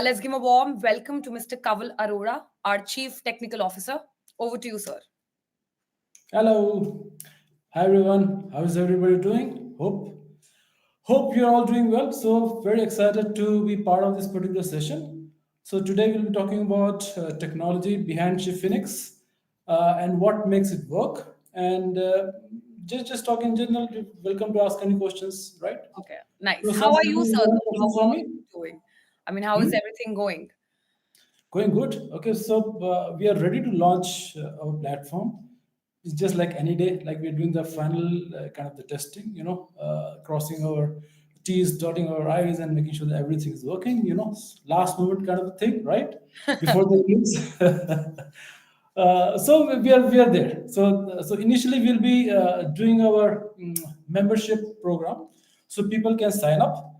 Let's give a warm welcome to Mr. Kawal Arora, our Chief Technical Officer. Over to you, sir. Hello. Hi everyone. How is everybody doing? Hope you're all doing well. So very excited to be part of this particular session. So today we'll be talking about technology behind Shipfinex and what makes it work. And just talk in general. You're welcome to ask any questions, right? Okay, nice. So How are something you, you sir, have any though? How questions for are me? you doing? I mean, how is Hmm? everything going? Going good. Okay, so we are ready to launch our platform. It's just like any day, like we're doing the final kind of the testing, crossing our T's, dotting our I's, and making sure that everything is working, last moment kind of a thing, right? Before the release. So we are there. So initially we'll be doing our membership program, so people can sign up.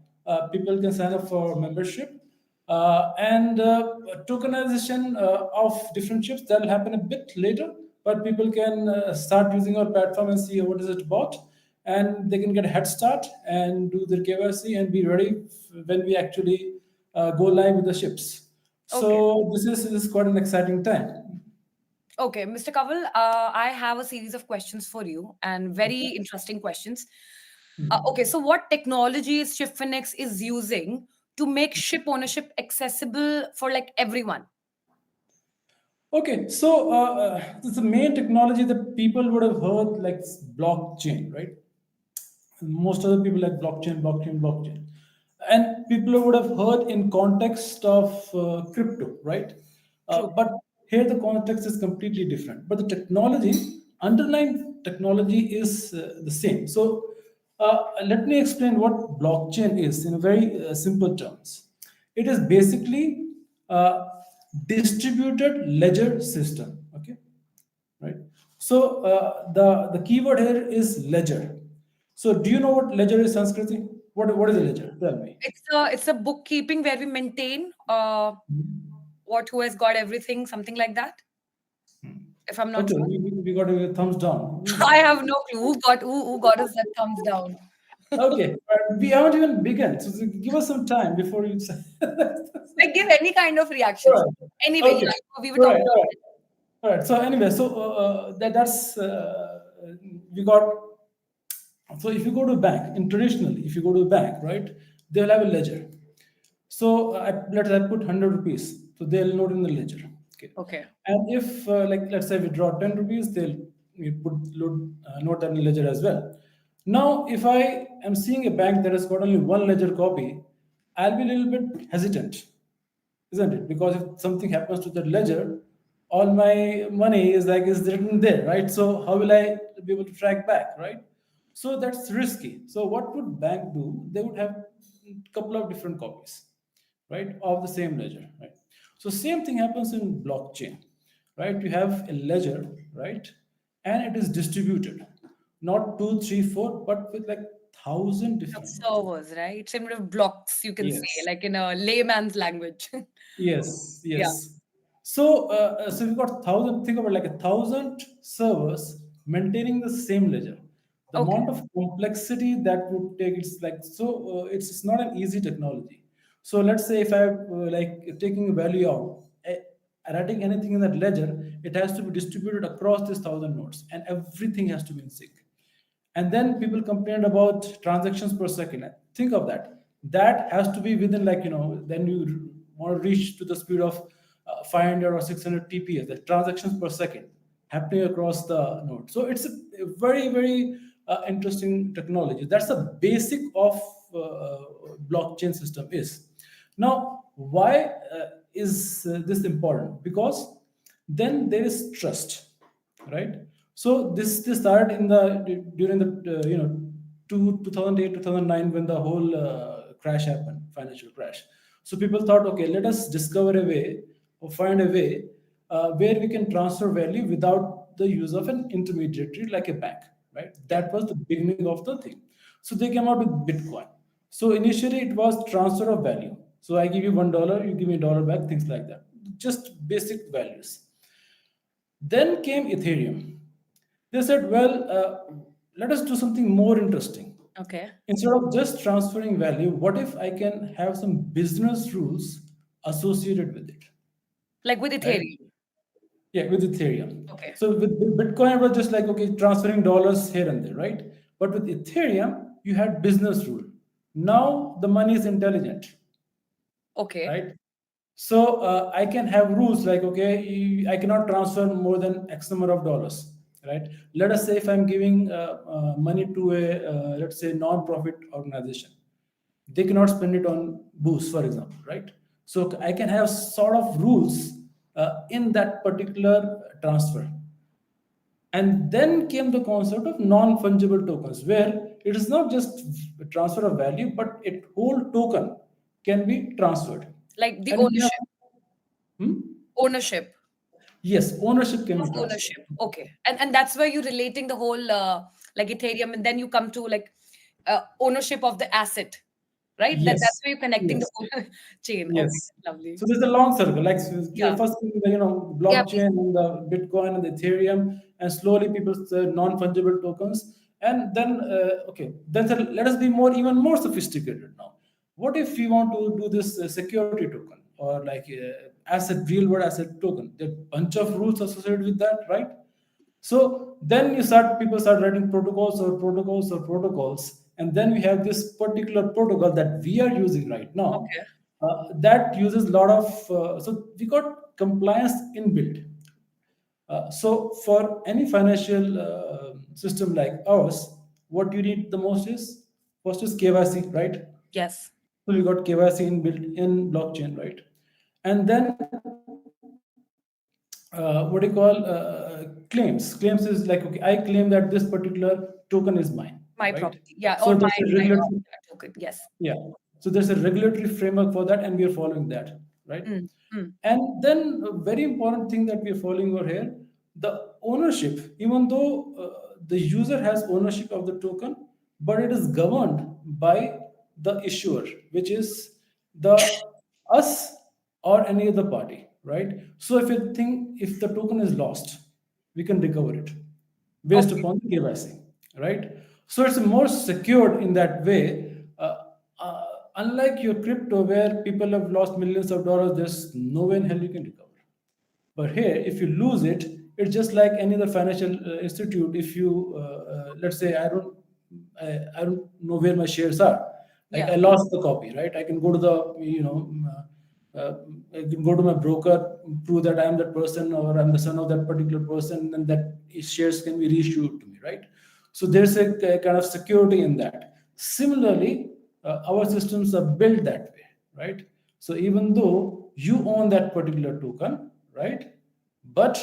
People can sign up for membership, and tokenization of different chips that will happen a bit later. But people can start using our platform and see what is it about, and they can get a head start and do their KYC and be ready when we actually go live with the ships. Okay. So this is quite an exciting time. Okay, Mr. Kawal, I have a series of questions for you and very interesting questions. Okay, so what technology is Shipfinex is using to make ship ownership accessible for like everyone? Okay, so the main technology that people would have heard like blockchain, right? Most of the people like blockchain, and people would have heard in context of crypto, right? True. But here the context is completely different. But the technology, underlying technology, is the same. So let me explain what blockchain is in a very simple terms. It is basically a distributed ledger system. Okay, right? So the keyword here is ledger. So do you know what ledger is, Sanskriti? What is a ledger? Tell me. It's a bookkeeping where we maintain what who has got everything, something like that. If I'm not Okay, wrong. we got a thumbs down. I have no clue who got us that thumbs down. Okay, we haven't even begun. So give us some time before you say. Like give any kind of All reactions. right. Anyway, Okay. yeah, we were All talking right. All about right. it. All right. So anyway, so that's we got. So if you go to a bank, in traditionally, if you go to a bank, right, they'll have a ledger. So let's I put 100 rupees. So they'll note in the ledger. Okay. Okay. And if like let's say we draw 10 rupees, they'll you put note that in the ledger as well. Now, if I am seeing a bank that has got only one ledger copy, I'll be a little bit hesitant, isn't it? Because if something happens to that ledger, all my money is written there, right? So how will I be able to track back, right? So that's risky. So what would bank do? They would have a couple of different copies, right, of the same ledger, right? So same thing happens in blockchain, right? You have a ledger, right, and it is distributed, not two, three, four, but with like thousand Of different nodes. servers, right? Similar of blocks, you can say, Yes. like in a layman's language. Yes, Yeah. yes. So we've got thousand. Think about like a thousand servers maintaining the same ledger. The Okay. amount of complexity that would take, it's like so. It's not an easy technology. So let's say if I'm like taking a value out, writing anything in that ledger, it has to be distributed across these thousand nodes, and everything has to be in sync. And then people complained about transactions per second. Think of that. That has to be within like then you want to reach to the speed of 500 or 600 TPS, the transactions per second happening across the node. So it's a very very interesting technology. That's the basic of blockchain system is. Now, why is this important? Because then there is trust, right? So this started in the during the 2008 2009 when the whole crash happened, financial crash. So people thought, okay, let us discover a way or find a way where we can transfer value without the use of an intermediary like a bank, right? Yeah. That was the beginning of the thing. So they came out with Bitcoin. So initially it was transfer of value. So I give you $1, you give me a dollar back, things like that, just basic values. Then came Ethereum. They said, well, let us do something more interesting. Okay. Instead of just transferring value, what if I can have some business rules associated with it, Like with right? Ethereum. Yeah, with Ethereum. Okay. So with Bitcoin, it was just like, okay, transferring dollars here and there, right? But with Ethereum, you had business rule. Now the money is intelligent, Okay. right? So I can have rules like, okay, I cannot transfer more than X number of dollars, right? Let us say if I'm giving money to a, let's say, non-profit organization, they cannot spend it on booze, for example, right? So I can have sort of rules in that particular transfer. And then came the concept of non-fungible tokens, where it is not just transfer of value, but a whole token can be transferred. Like the And we have, ownership. hmm? Ownership. Yes, ownership can Of be transferred. ownership. Okay. And that's where you're relating the whole like Ethereum, and then you come to like ownership of the asset, right? That's Yes, where you're connecting the yes. whole chain. Okay, Yes. lovely. So there's a long circle. Like Yeah. first, Yeah, blockchain and the Bitcoin and the Ethereum, and slowly people say non-fungible tokens. And then, okay, let us be even more sophisticated now. What if we want to do this security token or like real world asset token? There are a bunch of rules associated with that, right? So then people start writing protocols, and then we have this particular protocol that we are using right now. okay. That uses a lot of, so we got compliance inbuilt. So for any financial system like ours, what you need the most is first is KYC, right? Yes. So we got KYC inbuilt in blockchain, right? And then what do you call claims? Claims is like, okay, I claim that this particular token is mine, My right? property. Yeah. So Or there's a my regulatory, token. Yes. yeah. So there's a regulatory framework for that, and we are following that, right? Mm, mm. And then a very important thing that we are following over here, the ownership, even though the user has ownership of the token, but it is governed by the issuer, which is the us or any other party, right? So if the token is lost, we can recover it based Okay. upon the KYC, right? So it's more secured in that way. Uh, Unlike your crypto, where people have lost millions of dollars, there's no way in hell you can recover. But here, if you lose it, it's just like any other financial institute. If you, let's say, I don't know where my shares are. Like Yeah. I lost the copy, right? I can go to the, I can go to my broker, prove that I am that person or I'm the son of that particular person, and that shares can be reissued to me, right? So there's a kind of security in that. Similarly, our systems are built that way, right? So even though you own that particular token, right, but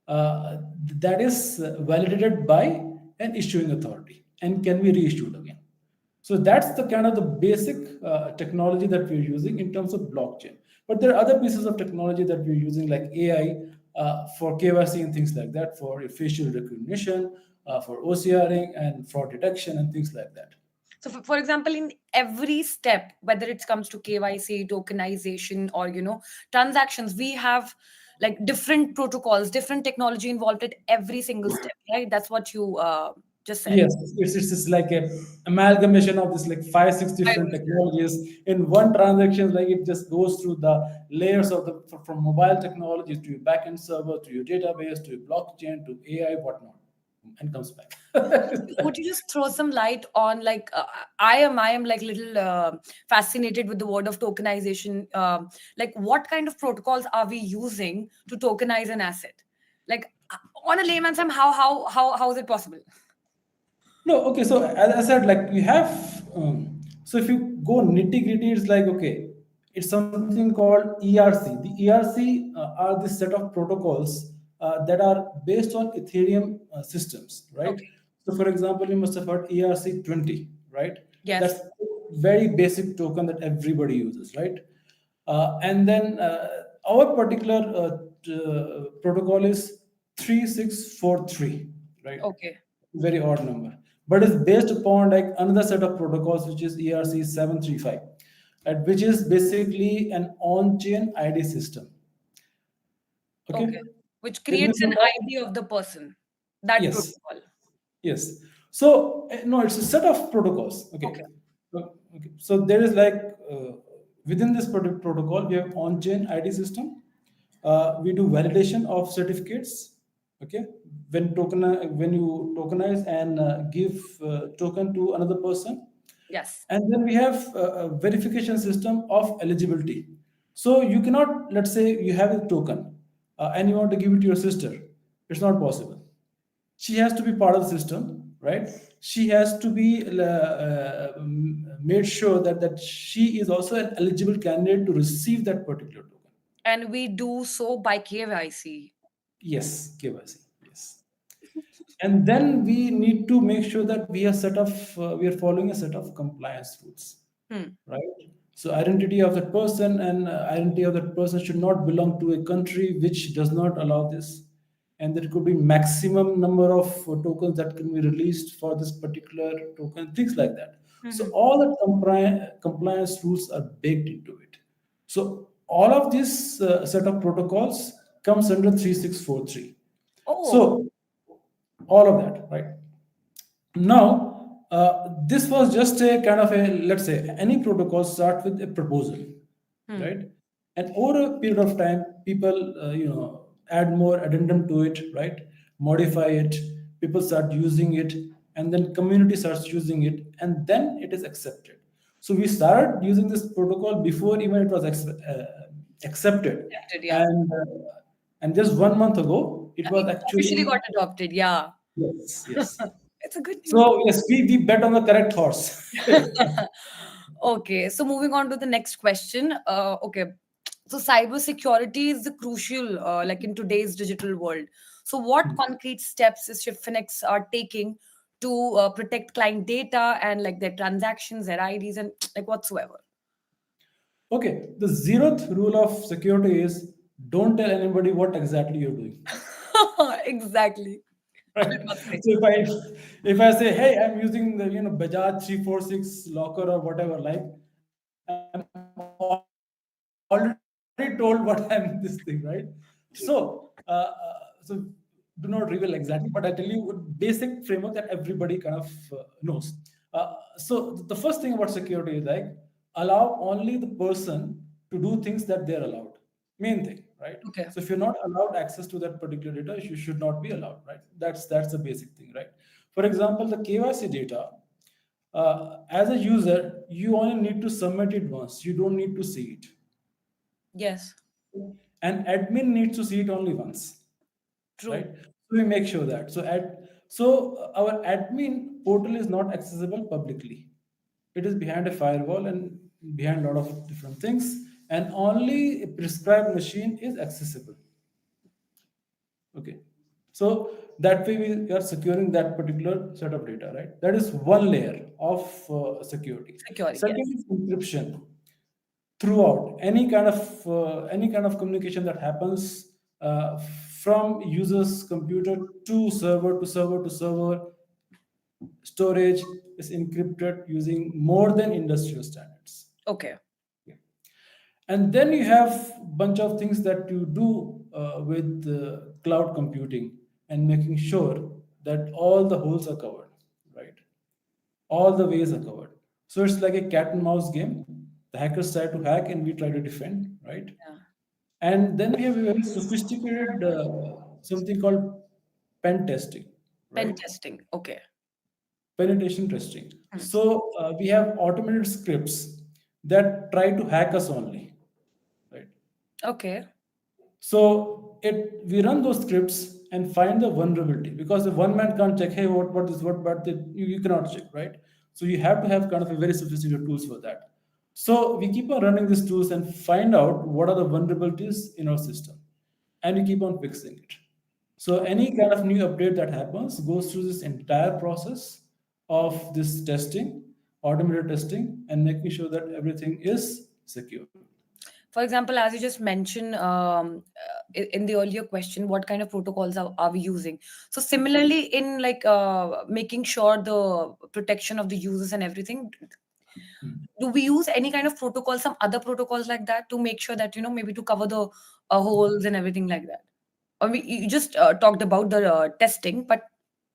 that is validated by an issuing authority and can be reissued again. So that's the kind of the basic technology that we're using in terms of blockchain. But there are other pieces of technology that we're using, like AI for KYC and things like that, for facial recognition, for OCRing and fraud detection and things like that. So, for example, in every step, whether it comes to KYC, tokenization, or transactions, we have like different protocols, different technology involved at every single step, right? That's what you just said. Yes, it's just like a amalgamation of this like 5 6 I different understand. technologies in one transaction. Like it just goes through the layers of from mobile technology to your backend server to your database to your blockchain to AI whatnot, and comes back. Would you just throw some light on like I am like little fascinated with the word of tokenization. Like what kind of protocols are we using to tokenize an asset? Like on a layman's term, how is it possible? No, okay. So as I said, like you have. So if you go nitty gritty, it's like, okay, it's something called ERC. The ERC are this set of protocols that are based on Ethereum systems, right? Okay. So for example, you must have heard ERC 20, right? That's Yes. a very basic token that everybody uses, right? And then our particular protocol is 3643, right? Okay. Very odd number, but it's based upon like another set of protocols, which is ERC 735, which is basically an on-chain ID system. Okay, Okay. Which can you creates an think of? ID of the person. That Yes, protocol. yes. So no, it's a set of protocols. Okay, Okay. okay. So there is like Within this protocol, we have on-chain ID system. We do validation of certificates. Okay, when you tokenize and give token to another person, Yes. and then we have a verification system of eligibility. So you cannot, let's say, you have a token and you want to give it to your sister. It's not possible. She has to be part of the system, right? She has to be made sure that she is also an eligible candidate to receive that particular token. And we do so by KYC. Yes, KYC. Yes. And then we need to make sure that we are following a set of compliance rules, Hmm. right? So identity of that person and identity of that person should not belong to a country which does not allow this, and there could be maximum number of tokens that can be released for this particular token, things like that. So Mhm. all the compliance rules are baked into it. So all of this set of protocols comes under 3643. Oh, So all of that, right? Now, this was just a kind of a, let's say, any protocol start with a proposal, hmm. right? And over a period of time, people, add more addendum to it, right? Modify it. People start using it, and then community starts using it, and then it is accepted. So we started using this protocol before even it was accepted, Accepted, yeah. and just 1 month ago, it was It officially actually got adopted, yeah. yes, yes. It's a good news. So yes, we bet on the correct horse. Okay, so moving on to the next question. Okay, so cybersecurity is the crucial, like in today's digital world. So, what concrete steps is Shipfinex are taking to protect client data and like their transactions, their IDs, and like whatsoever? Okay, the zeroth rule of security is don't tell anybody what exactly you're doing. Exactly. I Right. must say. So if I say, hey, I'm using the Bajaj 346 locker or whatever, like I'm already told what I'm this thing, right? So so do not reveal exactly, but I tell you a basic framework that everybody kind of knows. So the first thing about security is like allow only the person to do things that they're allowed. Main thing, right? So if you're not Okay. allowed access to that particular data, you should not be allowed, right? That's the basic thing, right? For example, the KYC data, as a user, you only need to submit it once. You don't need to see it. Yes. And admin needs to see it only once, True. right? So we make sure that. So our admin portal is not accessible publicly. It is behind a firewall and behind a lot of different things, and only a prescribed machine is accessible. Okay. So that way we are securing that particular set of data, right? That is one layer of security. Security. Second Yes. is encryption throughout any kind of communication that happens from user's computer to server to server to server. Storage is encrypted using more than industrial standards. Okay. Okay. And then you have bunch of things that you do with cloud computing and making sure that all the holes are covered, right? All the ways are covered. So it's like a cat and mouse game. The hackers try to hack and we try to defend, right? Yeah. And then we have a very sophisticated something called pen testing, Pen right? testing. Okay. Penetration testing. Hmm. So we have automated scripts that try to hack us only, right? Okay. So we run those scripts and find the vulnerability because the one man can't check. Hey, what is what? But you cannot check, right? So you have to have kind of a very sophisticated tools for that. So we keep on running these tools and find out what are the vulnerabilities in our system, and we keep on fixing it. So any kind of new update that happens goes through this entire process of this testing, automated testing, and making sure that everything is secure. For example, as you just mentioned in the earlier question, what kind of protocols are we using? So similarly, in like making sure the protection of the users and everything, do we use any kind of protocol, some other protocols like that to make sure that maybe to cover the holes and everything like that? Or you just talked about the testing, but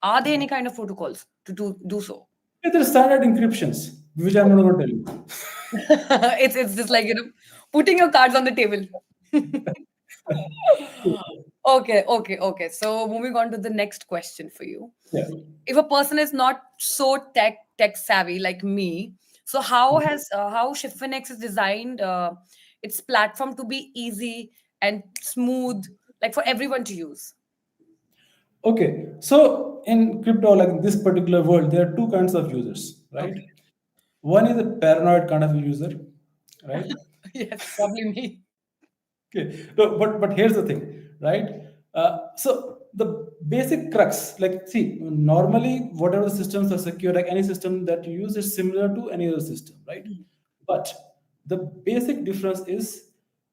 are there any kind of protocols to do so? Yeah, there are standard encryptions, which I'm not going to tell you. It's just like, putting your cards on the table. Okay, okay, okay. So moving on to the next question for you. Yeah. If a person is not so tech savvy like me, so how Shipfinex is designed its platform to be easy and smooth, like for everyone to use? Okay, so in crypto, like this particular world, there are two kinds of users, right? Okay. One is a paranoid kind of user, right? Yes, probably me. Okay, no, but here's the thing, right? So the basic crux, like, see, normally whatever systems are secure, like any system that you use is similar to any other system, right? Mm. But the basic difference is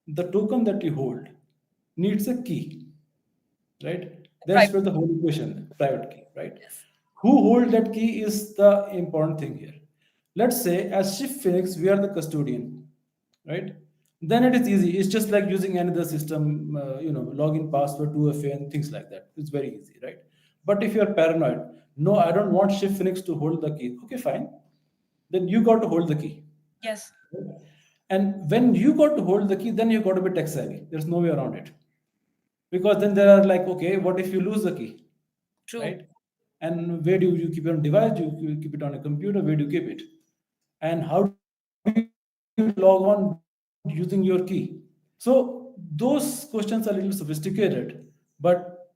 the token that you hold needs a key, right? That's where Private. the whole equation, private key, right? Yes. Who hold that key is the important thing here. Let's say as Shift Phoenix, we are the custodian, right? Then it is easy. It's just like using another system, login password, 2FA, and things like that. It's very easy, right? But if you're paranoid, no, I don't want Shift Phoenix to hold the key. Okay, fine. Then you got to hold the key. Yes. And when you got to hold the key, then you got to be tech savvy. There's no way around it. Because then there are like, okay, what if you lose the key, True. right? And where do you keep it on device? Do you keep it on a computer? Where do you keep it? And how do you log on using your key? So those questions are a little sophisticated, but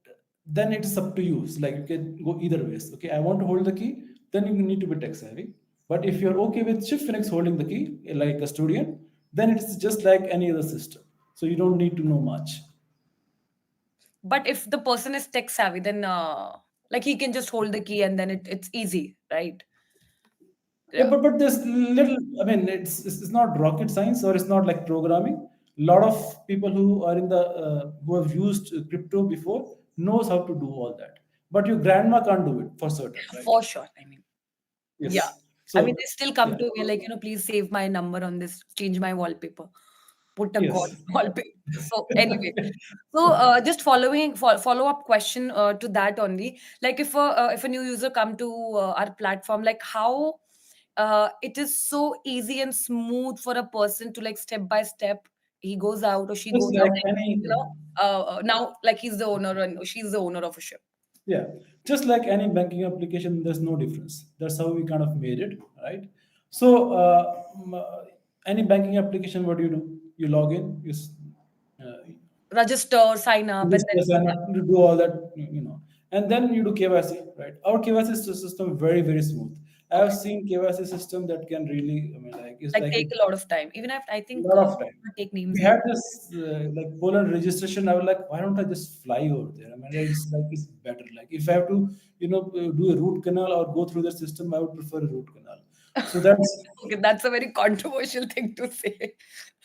then it is up to you. So like you can go either ways. Okay, I want to hold the key, then you need to be tech savvy. But if you're okay with Shipfinex holding the key, like a custodian, then it's just like any other system. So you don't need to know much. But if the person is tech savvy, then like he can just hold the key and then it's easy, right? Yeah, Yeah. but there's little. I mean, it's not rocket science or it's not like programming. A lot of people who are in the who have used crypto before knows how to do all that. But your grandma can't do it for certain, right? For sure. I mean, yeah. Yes. I mean, So they still come yeah. to me like, please save my number on this, change my wallpaper, put a god Yes. wallpaper. So anyway, so just follow up question to that only. Like if a new user come to our platform, like how it is so easy and smooth for a person to like step by step. He goes out or she Just goes out, like and any now like he's the owner and she's the owner of a ship. Yeah, just like any banking application, there's no difference. That's how we kind of made it, right? So, any banking application, what do? You log in, uh, Register, sign up, and just then sign up to do all that, and then you do KYC, right? Our KYC system very very smooth. I have okay. seen KYC system that can really, I mean, like it's Like like take it a lot of time. Even if I think lot of time. take names We like had this like Poland registration. I was like, why don't I just fly over there? I mean, it's like it's better. Like if I have to, do a root canal or go through the system, I would prefer a root canal. So that's okay, that's a very controversial thing to say.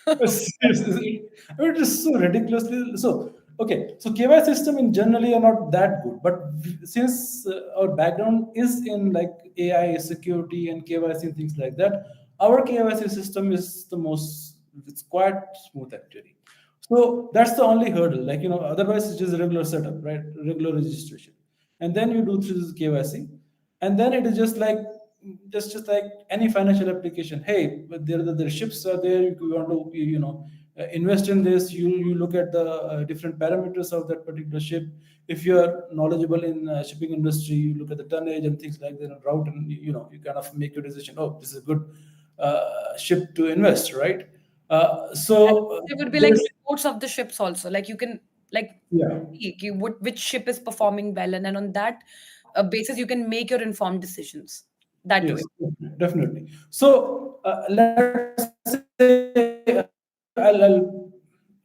I mean, it is so ridiculously so. Okay, so KYC system in generally are not that good, but since our background is in like AI security and KYC and things like that, our KYC system is the most. It's quite smooth actually. So that's the only hurdle. Like otherwise it's just a regular setup, right? Regular registration, and then you do through this KYC, and then it is just like any financial application. Hey, but the ships are there. You want to invest in this. You look at the different parameters of that particular ship. If you are knowledgeable in shipping industry, you look at the tonnage and things like that, and route, and you kind of make your decision. Oh, this is a good ship to invest, right? So There would be like there's reports of the ships also. Like you can like yeah. see which ship is performing well, and then on that basis you can make your informed decisions that way. Yes, definitely. So let's say I'll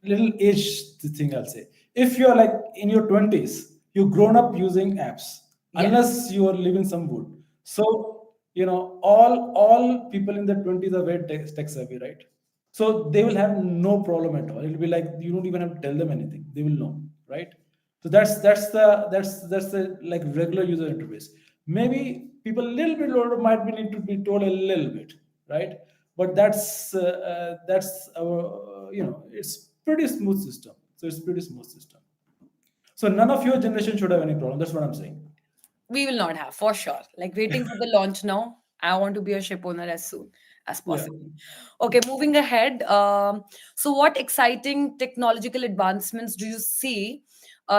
little age the thing I'll say. If you're like in your 20s, you've grown up using apps, Yes. unless you are living some wood. So all people in their 20s are very tech savvy, right? So they will have no problem at all. It'll be like you don't even have to tell them anything. They will know, right? So that's the like regular user interface. Maybe people a little bit older might be need to be told a little bit, right? But that's our it's pretty smooth system. So it's pretty smooth system. So none of your generation should have any problem. That's what I'm saying. We will not have for sure. Like waiting for the launch now. I want to be a ship owner as soon. as Yeah. possible. Okay, moving ahead. So, what exciting technological advancements do you see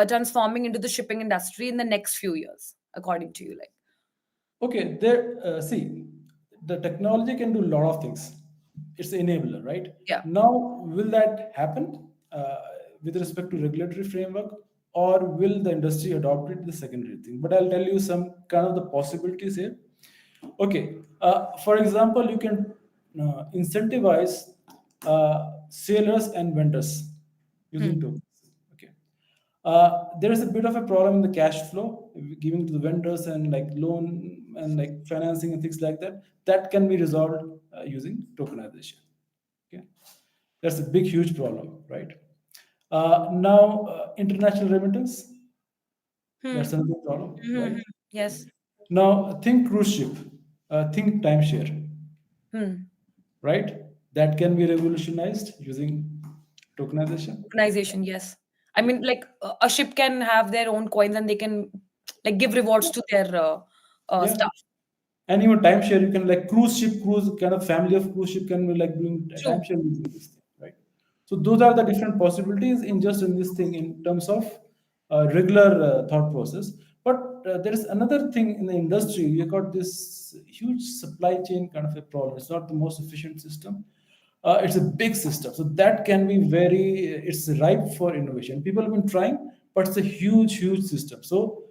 transforming into the shipping industry in the next few years, according to you? Like, Okay, there. See, the technology can do a lot of things. It's an enabler, right? yeah. Now, will that happen with respect to regulatory framework, or will the industry adopt it? The secondary thing. But I'll tell you some kind of the possibilities here. Okay, for example, you can incentivize sailors and vendors Hmm. using tokens. Okay, there is a bit of a problem in the cash flow giving to the vendors and like loan and like financing and things like that. That can be resolved using tokenization. Okay, that's a big, huge problem, right? Now, international remittance. Hmm. That's another problem, Hmm. right? Yes. Now, think cruise ship, think timeshare, Hmm. right? That can be revolutionized using tokenization. Organization, yes. I Yeah. mean, like a ship can have their own coins and they can like give rewards to their Yeah. staff. And even timeshare, you can like cruise ship, cruise kind of family of cruise ship can be like doing True. timeshare using this thing, right? So those are the different possibilities in just in this thing in terms of regular thought process. But there is another thing in the industry. You got this huge supply chain kind of a problem. It's not the most efficient system. It's a big system, so that can be very. It's ripe for innovation. People have been trying, but it's a huge, huge system. So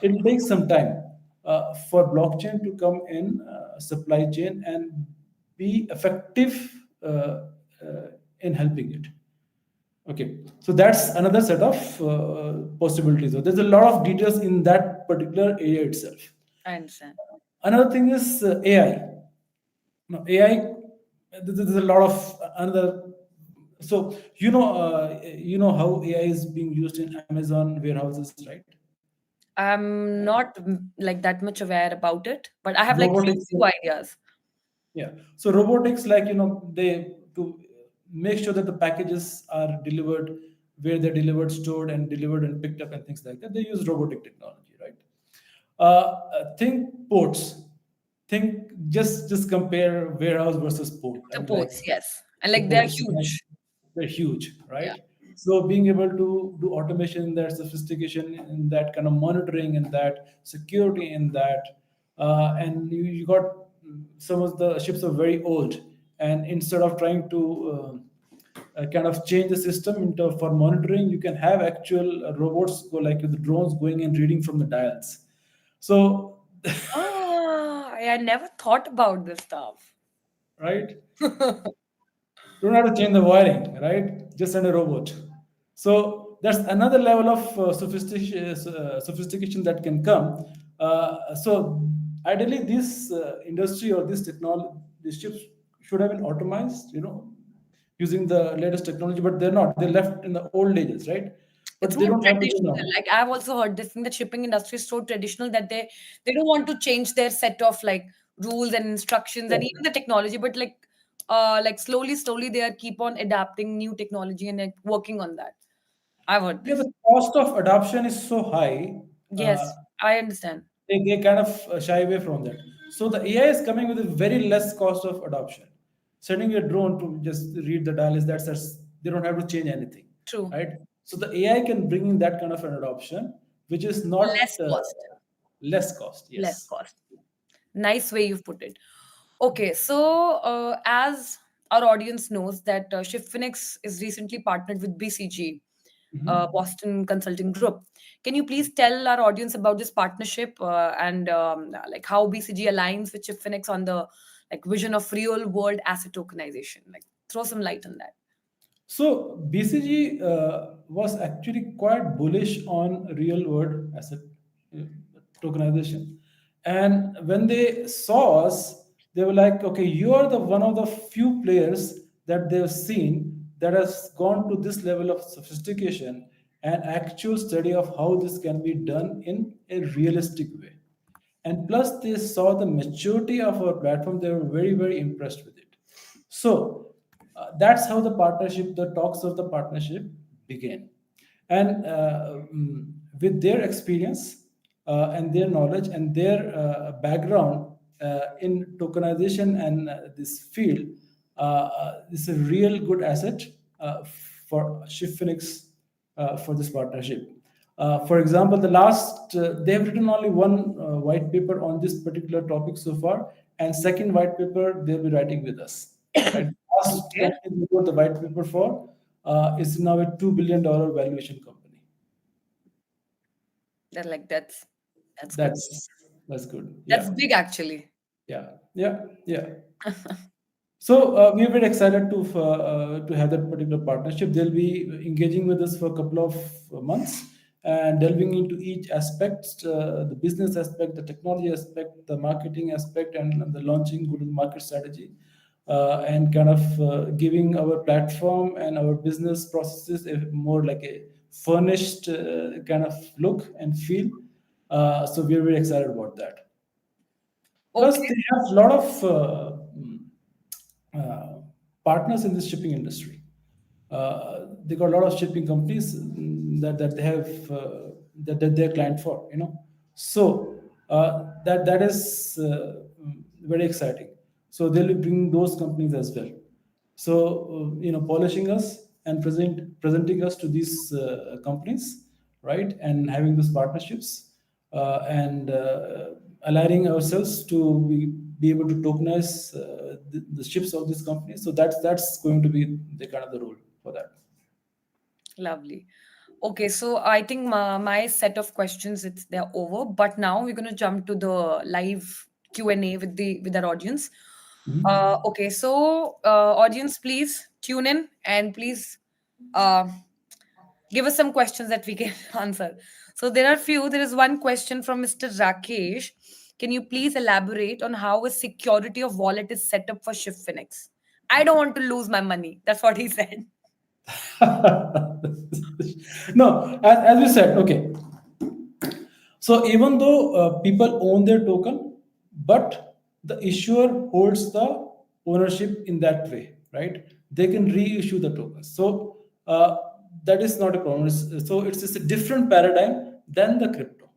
it'll take some time for blockchain to come in supply chain and be effective in helping it. Okay, so that's another set of possibilities. So there's a lot of details in that particular area itself. I understand. Another thing is AI. Now, AI, there's a lot of another. So you know how AI is being used in Amazon warehouses, right? I'm not like that much aware about it, but I have like Robotics. few ideas. Yeah. So robotics, like they to make sure that the packages are delivered where they're delivered, stored, and delivered and picked up and things like that. They use robotic technology, right? Think ports. Think just compare warehouse versus port, The right? Like ports, yes. And the like they're ports, like, huge. they're huge, Yeah. right? So being able to do automation in that, sophistication in that, kind of monitoring in that, security in that, and you got some of the ships are very old, and instead of trying to kind of change the system into for monitoring, you can have actual robots go like with the drones going and reading from the dials. So, Ah, I never thought about this stuff. right? Don't have to change the wiring, right? Just send a robot. So that's another level of sophistication that can come. So ideally, this industry or this technology, these chips should have been optimized, using the latest technology, but they're not. They're left in the old ages, right? It's But they more don't have to be traditional. now. Like I've also heard this thing that shipping industry is so traditional that they don't want to change their set of like rules and instructions Yeah. and even the technology, but like slowly they are keep on adapting new technology and like working on that. I've heard Yeah, this. the cost of adoption is so high. Uh, Yes, I understand. they kind of shy away from that. So the AI is coming with a very less cost of adoption. Sending a drone to just read the dial is that's they don't have to change anything, True. right? So the AI can bring in that kind of an adoption, which is not Less cost. less cost. Less Yes. cost. Nice way you've put it. Okay, so as our audience knows that Shipfinex is recently partnered with BCG, Boston Consulting Group. Can you please tell our audience about this partnership and like how BCG aligns with Shipfinex on the like vision of real world asset tokenization? Like throw some light on that. So BCG was actually quite bullish on real world asset uh, tokenization, and when they saw us, they were like, "Okay, you are the one of the few players that they've seen that has gone to this level of sophistication and actual study of how this can be done in a realistic way." And plus, they saw the maturity of our platform. They were very, very impressed with it. So that's how the partnership, the talks of the partnership began. And with their experience and their knowledge and their background, in tokenization and this field, this is a real good asset for Shipfinex for this partnership. For example, they have written only one white paper on this particular topic so far, and second white paper they'll be writing with us. Right, last Okay. company we wrote the white paper for is now a $2 billion valuation company. They're like that's good. That's good. That's Yeah, big actually. yeah, yeah, yeah. So we're very excited to have that particular partnership. They'll be engaging with us for a couple of months and delving into each aspect, the business aspect, the technology aspect, the marketing aspect, and the launching go-to-market strategy, and kind of giving our platform and our business processes a more like a furnished kind of look and feel. So we're very excited about that. Plus, Okay. they have a lot of uh, partners in the shipping industry. They got a lot of shipping companies that they have that they're client for, so that is very exciting. So they'll be bringing those companies as well. So polishing us and presenting us to these companies, right, and having these partnerships, and aligning ourselves to be able to tokenize the ships of these companies. So that's going to be the kind of the role for that. Lovely. Okay, so I think my set of questions they're over, but now we're gonna jump to the live Q&A with our audience. Okay, so audience, please tune in and please uh, give us some questions that we can answer. So there are few. There is one question from Mr. Rakesh. Can you please elaborate on how a security of wallet is set up for Shipfinex? I don't want to lose my money. That's what he said. No, as you said, okay. So even though people own their token, but the issuer holds the ownership in that way, right? They can reissue the tokens. So that is not a problem. So it's just a different paradigm than the crypto.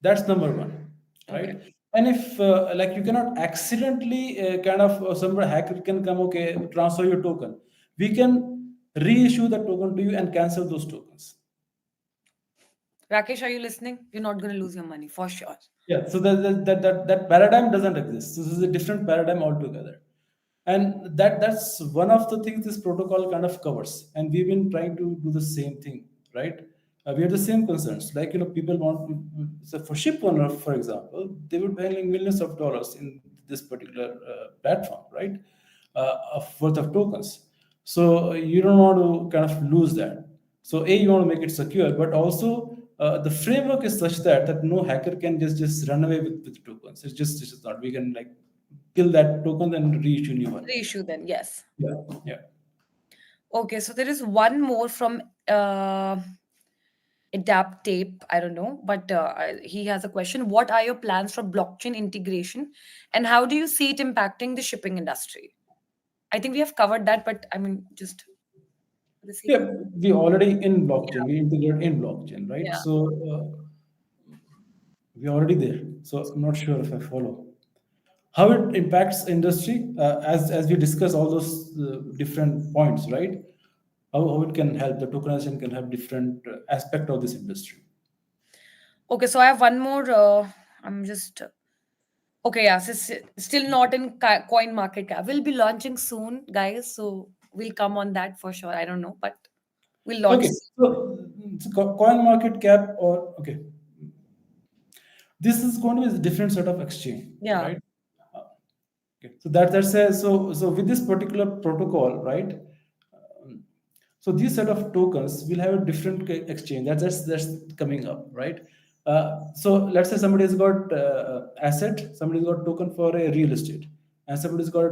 That's number one, Okay. right? And if like you cannot accidentally kind of some hacker can come, okay, transfer your token. We can reissue the token to you and cancel those tokens. Rakesh, are you listening? You're not going to lose your money for sure. Yeah, so that paradigm doesn't exist. So this is a different paradigm altogether, and that's one of the things this protocol kind of covers. And we've been trying to do the same thing, right? We have the same concerns. Like people want so for ship owner, for example, they would be handling millions of dollars in this particular platform, right? Of worth of tokens. So you don't want to kind of lose that. So you want to make it secure, but also the framework is such that no hacker can just run away with tokens. It's just not. We can like kill that token and reissue new one. Reissue then, yes. Yeah, yeah. Okay, so there is one more from Adapt Tape. I don't know, but he has a question. What are your plans for blockchain integration, and how do you see it impacting the shipping industry? I think we have covered that, but I mean, just for the sake Yeah, of we already in blockchain. yeah, We integrate in blockchain, right? yeah. So we're already there. So I'm not sure if I follow how it impacts industry, as we discuss all those different points, right? How it can help, the tokenization can have different aspect of this industry. Okay, so I have one more. I'm just okay. Yeah, so still not in coin market cap. We'll be launching soon, guys. So we'll come on that for sure. I don't know, but we'll launch Okay, soon. so coin market cap, or okay, this is going to be a different set of exchange, Yeah. right? Okay, so so with this particular protocol, right? So these set of tokens will have a different exchange. That's coming up, right? So let's say somebody's got asset, somebody's got token for a real estate, and somebody's got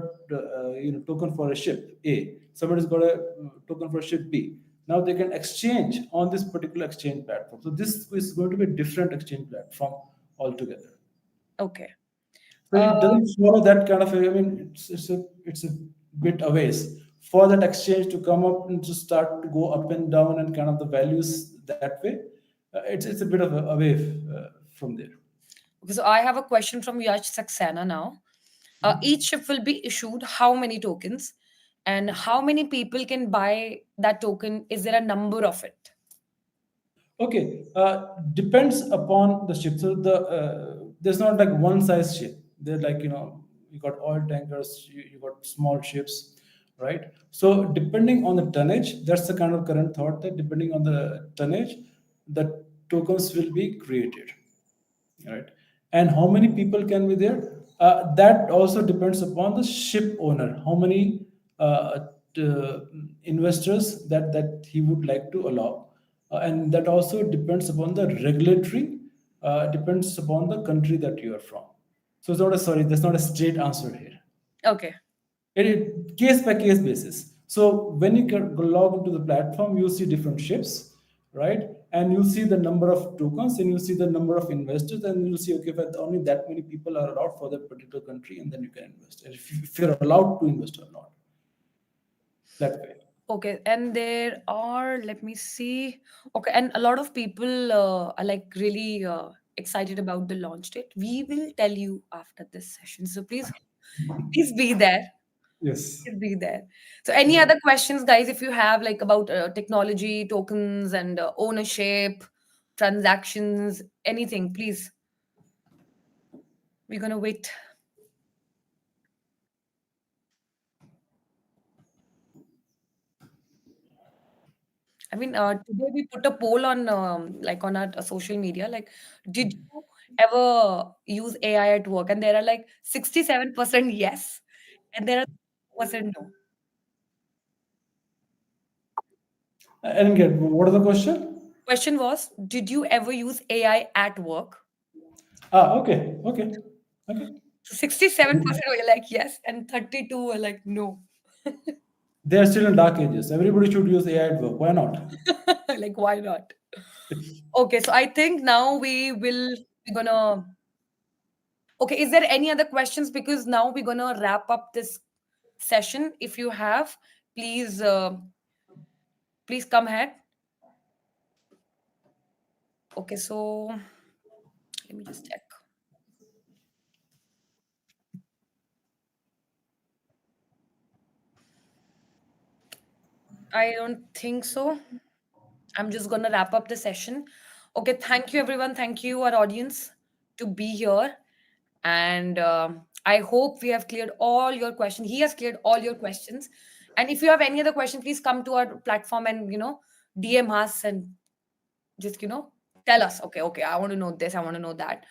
token for a ship A. Somebody's got a token for ship B. Now they can exchange on this particular exchange platform. So this is going to be a different exchange platform altogether. Okay. So Uh, it doesn't follow that kind of. I mean, it's a bit a ways for that exchange to come up and to start to go up and down and kind of the values that way. It's a bit of a away from there. Okay, so I have a question from Yash Saxena now. Each ship will be issued how many tokens, and how many people can buy that token? Is there a number of it? Okay, depends upon the ship. So there's not like one size ship. They're like, you got oil tankers, you got small ships, right? So depending on the tonnage, that's the kind of current thought that depending on the tonnage, the tokens will be created, right? And how many people can be there, that also depends upon the ship owner, how many t- investors that he would like to allow. And that also depends upon the regulatory, depends upon the country that you are from. So it's not a, sorry, there's not a straight answer here. Okay. It case by case basis. So when you go log into the platform, you see different ships, right? And you see the number of tokens, and you see the number of investors, and you'll see, okay, but only that many people are allowed for that particular country, and then you can invest. And if you're allowed to invest or not, that way. Okay, and there are, let me see. Okay, and a lot of people are like really excited about the launch date. We will tell you after this session. So please be there. Yes. Please be there. So any Yeah. other questions, guys, if you have like about technology, tokens, and ownership, transactions, anything, please. We're gonna wait. I mean, today we put a poll on like on our social media, like, did you ever use AI at work? And there are like 67% yes, and there are percent no. I didn't get what is the question? Question was, did you ever use AI at work? Okay, okay, okay. So 67% were like yes, and 32 were like no. They are still in dark ages. Everybody should use AI at work. Why not? Like, why not? Okay, so I think now we're gonna. Okay, is there any other questions? Because now we're gonna wrap up this session. If you have, please please come ahead. Okay, so let me just check. I don't think so. I'm just gonna wrap up the session. Okay, thank you everyone. Thank you our audience to be here, and I hope we have cleared all your questions. He has cleared all your questions, and if you have any other question, please come to our platform and DM us and just tell us. Okay, okay, I want to know this. I want to know that.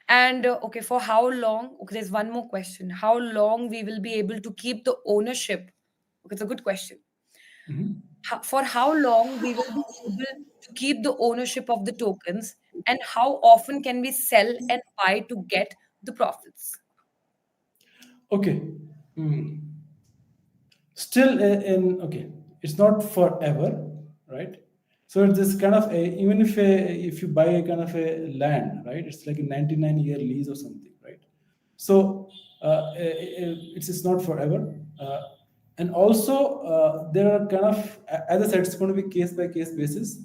And okay, for how long? Okay, there's one more question. How long we will be able to keep the ownership? Okay, it's a good question. For how long we will be able to keep the ownership of the tokens, and how often can we sell and buy to get the profits? Okay. Hmm. Still in, okay, it's not forever, right? So it's this kind of a, even if you buy a kind of a land, right, it's like a 99-year lease or something, right? So it's not forever. And also there are kind of, as I said, it's going to be case by case basis,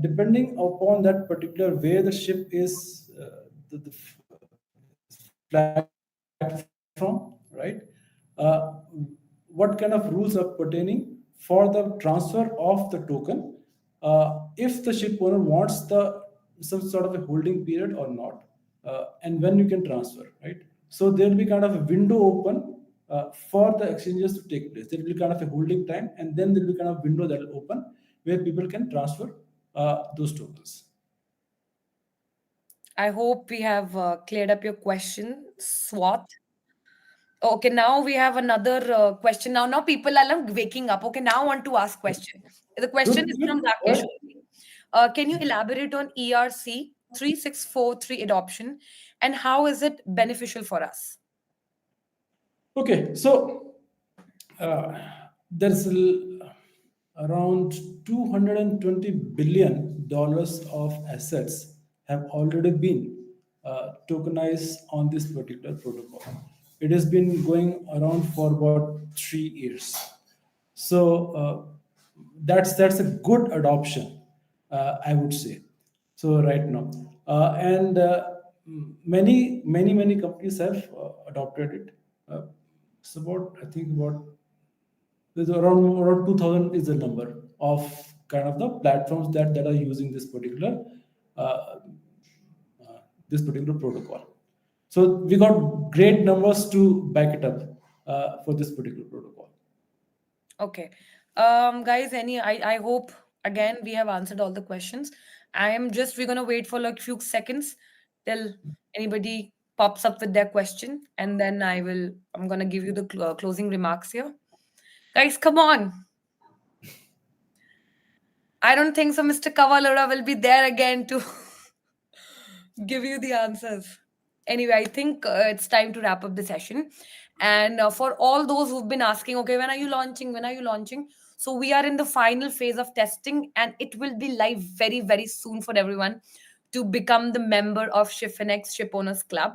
depending upon that particular way the ship is, the flag from, right? Uh, what kind of rules are pertaining for the transfer of the token? If the ship owner wants the some sort of a holding period or not, and when you can transfer, right? So there will be kind of a window open for the exchanges to take place. There will be kind of a holding time, and then there will be kind of window that will open where people can transfer those tokens. I hope we have cleared up your question, Swat. Okay, now we have another question. Now people are like waking up. Okay, now I want to ask question. The question Good, is from good. All Rakesh right. only. Can you elaborate on ERC 3643 adoption, and how is it beneficial for us? Okay, so uh, there's around $220 billion of assets have already been tokenized on this particular protocol. It has been going around for about 3 years. So that's a good adoption, I would say. So right now, and many companies have adopted it. Uh, it's about, I think about, there's around 2000 is the number of kind of the platforms that are using uh, this particular protocol. So we got great numbers to back it up for this particular protocol. Okay. Guys, I hope again we have answered all the questions. We're gonna wait for like few seconds till anybody pops up with their question, and then I'm gonna give you the closing remarks here. Guys, come on. I don't think so. Mr. Kawal Arora will be there again to give you the answers. Anyway, I think it's time to wrap up the session. And for all those who've been asking, okay, when are you launching? When are you launching? So we are in the final phase of testing, and it will be live very, very soon for everyone to become the member of Shipfinex Ship Owners Club.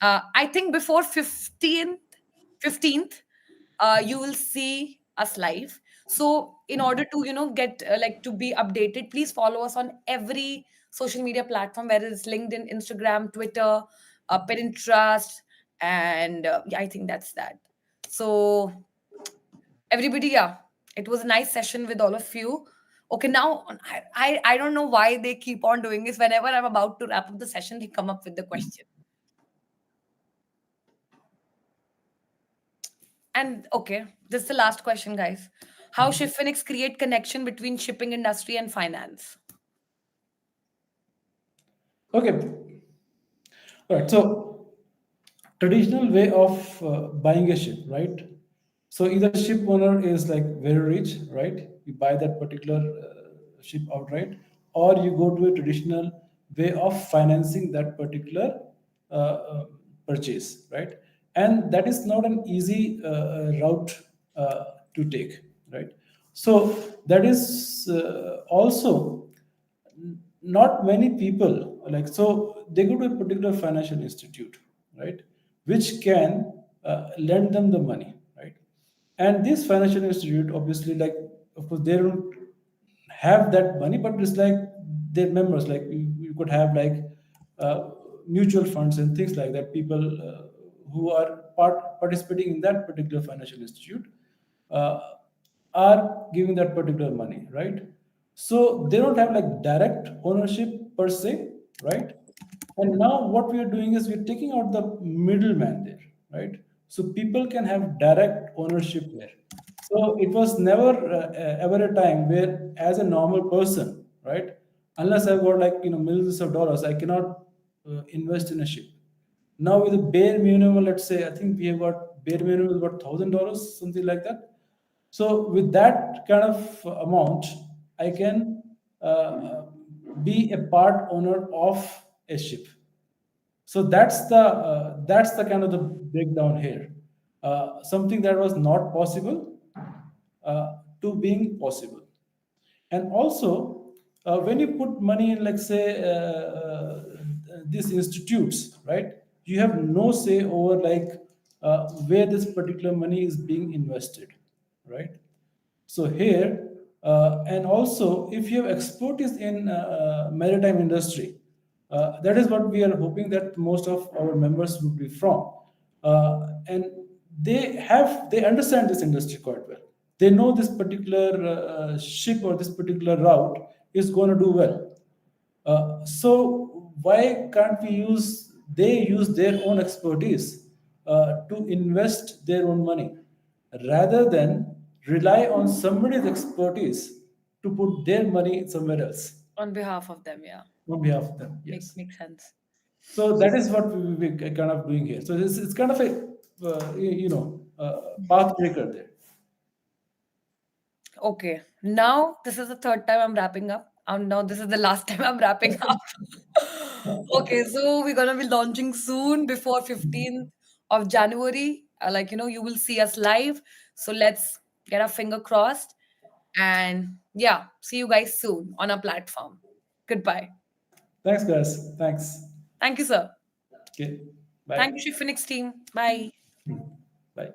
I think before 15th, you will see us live. So in order to get like to be updated, please follow us on every social media platform, whether it's LinkedIn, Instagram, Twitter, Pinterest, and yeah, I think that's that. So everybody, yeah, it was a nice session with all of you. Okay, now I don't know why they keep on doing this. Whenever I'm about to wrap up the session, they come up with the question. And okay, this is the last question, guys. How Shipfinex create connection between shipping industry and finance? Okay, all right. So traditional way of buying a ship, right? So either ship owner is like very rich, right? You buy that particular ship outright, or you go to a traditional way of financing that particular uh, uh, purchase, right? And that is not an easy route to take, right? So that is also not many people like, so they go to a particular financial institute, right, which can lend them the money, right? And this financial institute obviously, like, of course they don't have that money, but it's like their members, like you could have like uh, mutual funds and things like that, people who are participating in that particular financial institute uh, are giving that particular money, right? So they don't have like direct ownership per se, right? And now what we are doing is we're taking out the middleman there, right? So people can have direct ownership there. So it was never ever a time where, as a normal person, right, unless I've got like millions of dollars, I cannot invest in a ship. Now with the bare minimum, let's say, I think we have got bare minimum is about $1,000, something like that. So with that kind of amount, I can be a part owner of a ship. So that's the kind of the breakdown here. Something that was not possible to being possible. And also, when you put money in, like say, these institutes, right, you have no say over like where this particular money is being invested, right? So here, and also if you have expertise in maritime industry, that is what we are hoping that most of our members would be from, and they understand this industry quite well. They know this particular ship or this particular route is going to do well. So why can't we use they use their own expertise to invest their own money rather than rely on somebody's expertise to put their money somewhere else On behalf of them, yeah. on behalf of them? Make Yes. makes sense. So that is what we kind of doing here. So it's kind of a path breaker there. Okay. Now this is the third time I'm wrapping up. Now this is the last time I'm wrapping up. Okay, so we're gonna be launching soon before 15th of January. You will see us live. So let's get our finger crossed. And yeah, see you guys soon on our platform. Goodbye. Thanks, guys. Thanks. Thank you, sir. Okay. Bye. Thank you, Shipfinex team. Bye. Bye.